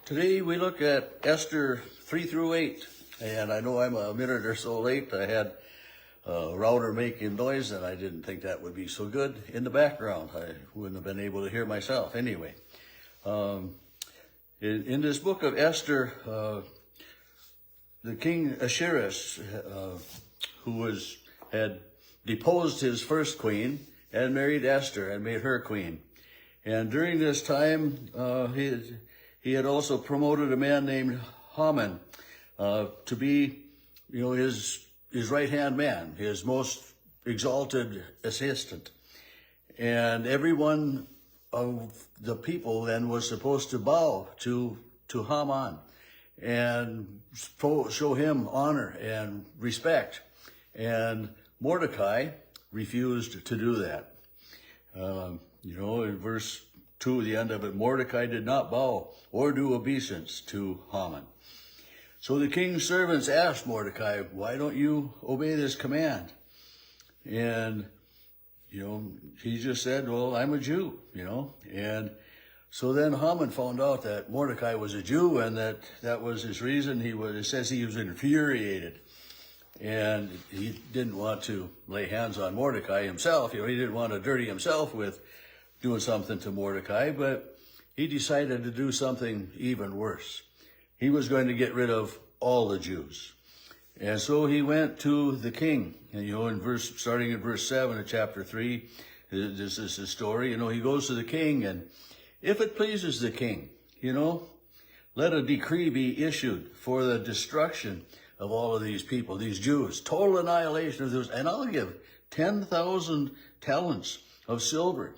Today we look at Esther 3 through 8, and I know I'm a minute or so late. I had a router making noise, and I didn't think that would be so good in the background. I wouldn't have been able to hear myself anyway. In this book of Esther, the king Ahasuerus, who had deposed his first queen and married Esther and made her queen. And during this time, he had also promoted a man named Haman to be, his right-hand man, his most exalted assistant. And everyone of the people then was supposed to bow to Haman and show him honor and respect. And Mordecai refused to do that. In verse 2, the end of it, Mordecai did not bow or do obeisance to Haman. So the king's servants asked Mordecai, why don't you obey this command? And, he just said, well, I'm a Jew, And so then Haman found out that Mordecai was a Jew, and that was his reason. It says he was infuriated. And he didn't want to lay hands on Mordecai himself. He didn't want to dirty himself with doing something to Mordecai, but he decided to do something even worse. He was going to get rid of all the Jews. And so he went to the king. And, starting in verse 7 of chapter 3, this is the story. He goes to the king, and if it pleases the king, let a decree be issued for the destruction of all of these people, these Jews, total annihilation of those, and I'll give 10,000 talents of silver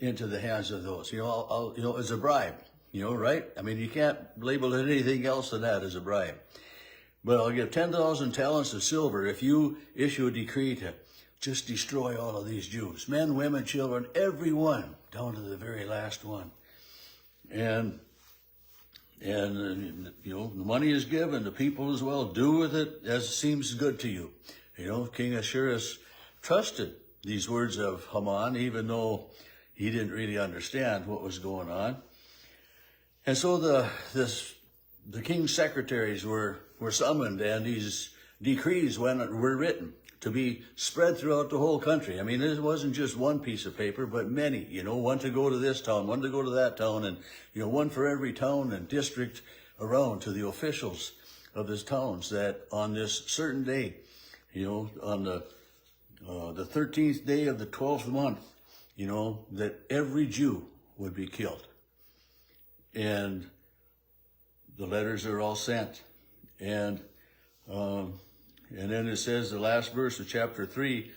into the hands of those, as a bribe, right? I mean, you can't label it anything else than that as a bribe. But I'll give 10,000 talents of silver if you issue a decree to just destroy all of these Jews, men, women, children, everyone, down to the very last one. And the money is given, the people as well. Do with it as seems good to you. King Ahasuerus trusted these words of Haman, even though he didn't really understand what was going on. And so the king's secretaries were summoned, and these decrees were written to be spread throughout the whole country. I mean, it wasn't just one piece of paper, but many, one to go to this town, one to go to that town, and, one for every town and district around, to the officials of these towns, that on this certain day, on the 13th day of the 12th month, that every Jew would be killed. And the letters are all sent. And then it says, the last verse of chapter 3,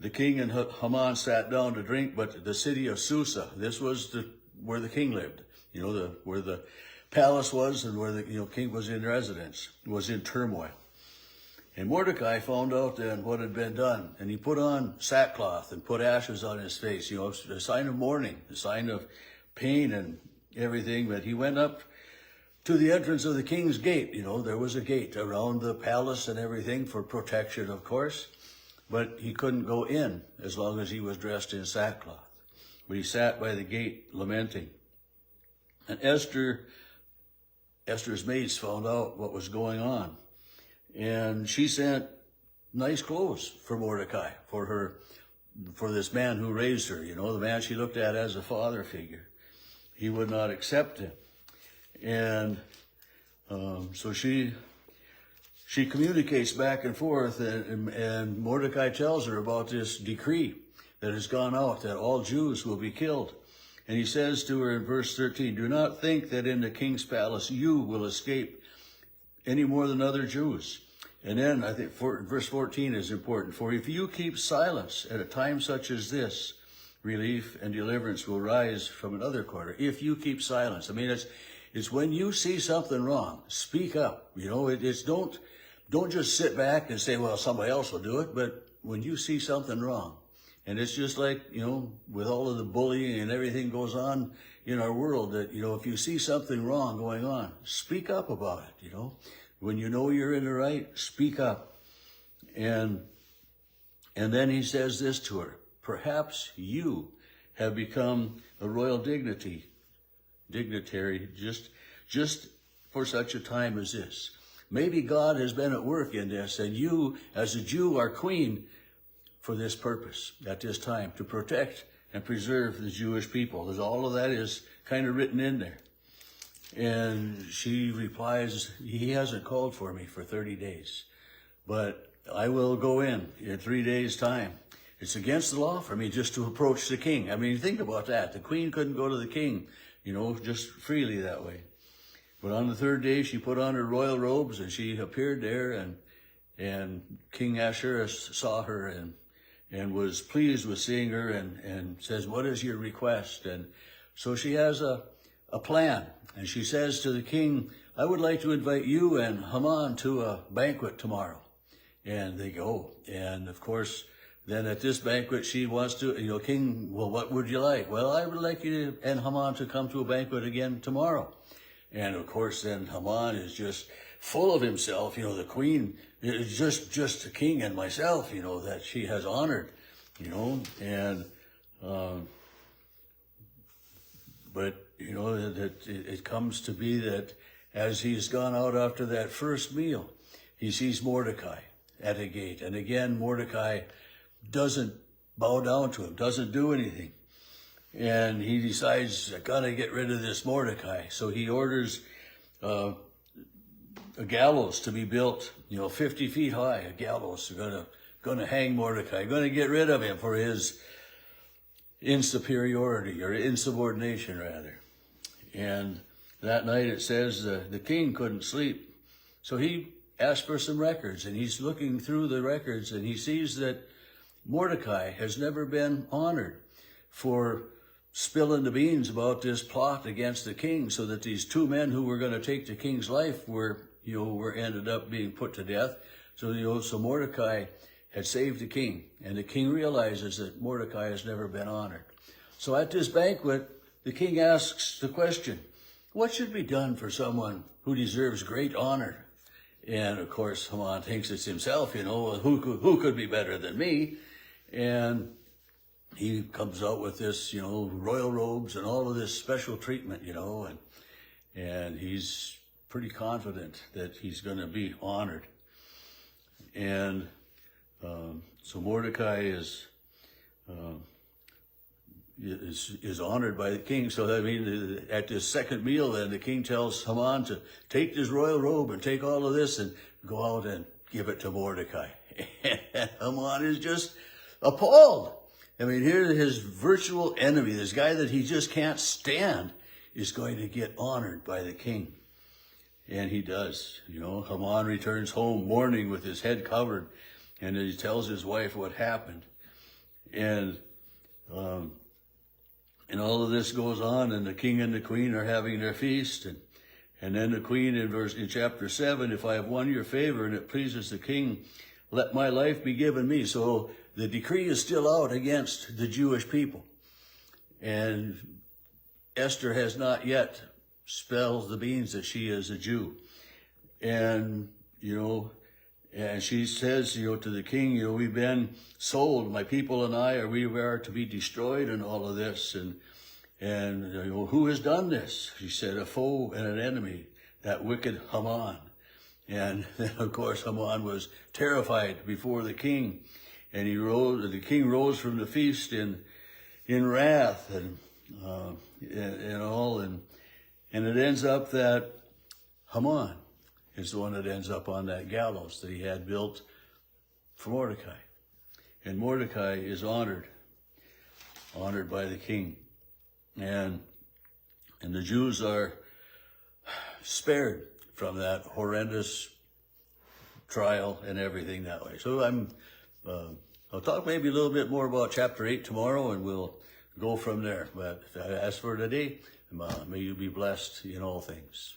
the king and Haman sat down to drink, but the city of Susa, this was where the king lived, where the palace was, and where the king was in residence, was in turmoil. And Mordecai found out then what had been done, and he put on sackcloth and put ashes on his face, a sign of mourning, a sign of pain and everything. But he went up to the entrance of the king's gate. There was a gate around the palace and everything for protection, of course, but he couldn't go in as long as he was dressed in sackcloth. But he sat by the gate lamenting. And Esther's maids found out what was going on, and she sent nice clothes for Mordecai, for this man who raised her, the man she looked at as a father figure. He would not accept him. And so she communicates back and forth, and Mordecai tells her about this decree that has gone out, that all Jews will be killed. And he says to her in verse 13, do not think that in the king's palace you will escape any more than other Jews. And then I think verse 14 is important. For if you keep silence at a time such as this, relief and deliverance will rise from another quarter. If you keep silence. I mean, it's when you see something wrong, speak up. It's don't just sit back and say, well, somebody else will do it. But when you see something wrong, and it's just like, with all of the bullying and everything goes on in our world, that, if you see something wrong going on, speak up about it, When you're in the right, speak up. And then he says this to her, perhaps you have become a royal dignitary, just just for such a time as this. Maybe God has been at work in this, and you, as a Jew, are queen for this purpose at this time, to protect and preserve the Jewish people. As all of that is kind of written in there. And she replies, he hasn't called for me for 30 days, but I will go in 3 days' time. It's against the law for me just to approach the king. I mean, think about that. The queen couldn't go to the king, just freely that way. But on the third day, she put on her royal robes, and she appeared there, and King Ahasuerus saw her and was pleased with seeing her, and says, what is your request? And so she has a plan, and she says to the king, I would like to invite you and Haman to a banquet tomorrow. And they go, and of course, then at this banquet, she wants to, king, well, what would you like? Well, I would like you and Haman to come to a banquet again tomorrow. And of course, then Haman is just full of himself. The queen is just the king and myself, that she has honored, and, but, that it comes to be that as he's gone out after that first meal, he sees Mordecai at a gate. And again, Mordecai doesn't bow down to him, doesn't do anything. And he decides, I gotta get rid of this Mordecai. So he orders a gallows to be built, 50 feet high, a gallows. They're gonna hang Mordecai, gonna get rid of him for his insuperiority, or insubordination rather. And that night it says the king couldn't sleep. So he asked for some records, and he's looking through the records, and he sees that Mordecai has never been honored for spilling the beans about this plot against the king, so that these two men who were going to take the king's life were ended up being put to death. So, so Mordecai had saved the king, and the king realizes that Mordecai has never been honored. So at this banquet, the king asks the question, what should be done for someone who deserves great honor? And of course, Haman thinks it's himself, who could be better than me? And he comes out with this, royal robes and all of this special treatment, and he's pretty confident that he's going to be honored. And so Mordecai is honored by the king. So, at this second meal, then the king tells Haman to take this royal robe and take all of this and go out and give it to Mordecai. And Haman is just appalled. Here his virtual enemy, this guy that he just can't stand, is going to get honored by the king. And he does. Haman returns home mourning with his head covered, and he tells his wife what happened. And all of this goes on, and the king and the queen are having their feast. And then the queen in chapter 7, if I have won your favor and it pleases the king, let my life be given me. So the decree is still out against the Jewish people. And Esther has not yet spilled the beans that she is a Jew. And, and she says, to the king, we've been sold, my people and I, we are to be destroyed in all of this. And who has done this? She said, a foe and an enemy, that wicked Haman. And then, of course, Haman was terrified before the king. And the king rose from the feast in wrath and all. And it ends up that Haman is the one that ends up on that gallows that he had built for Mordecai. And Mordecai is honored by the king. And the Jews are spared from that horrendous trial and everything that way. So I'll talk maybe a little bit more about chapter 8 tomorrow, and we'll go from there. But as for today, may you be blessed in all things.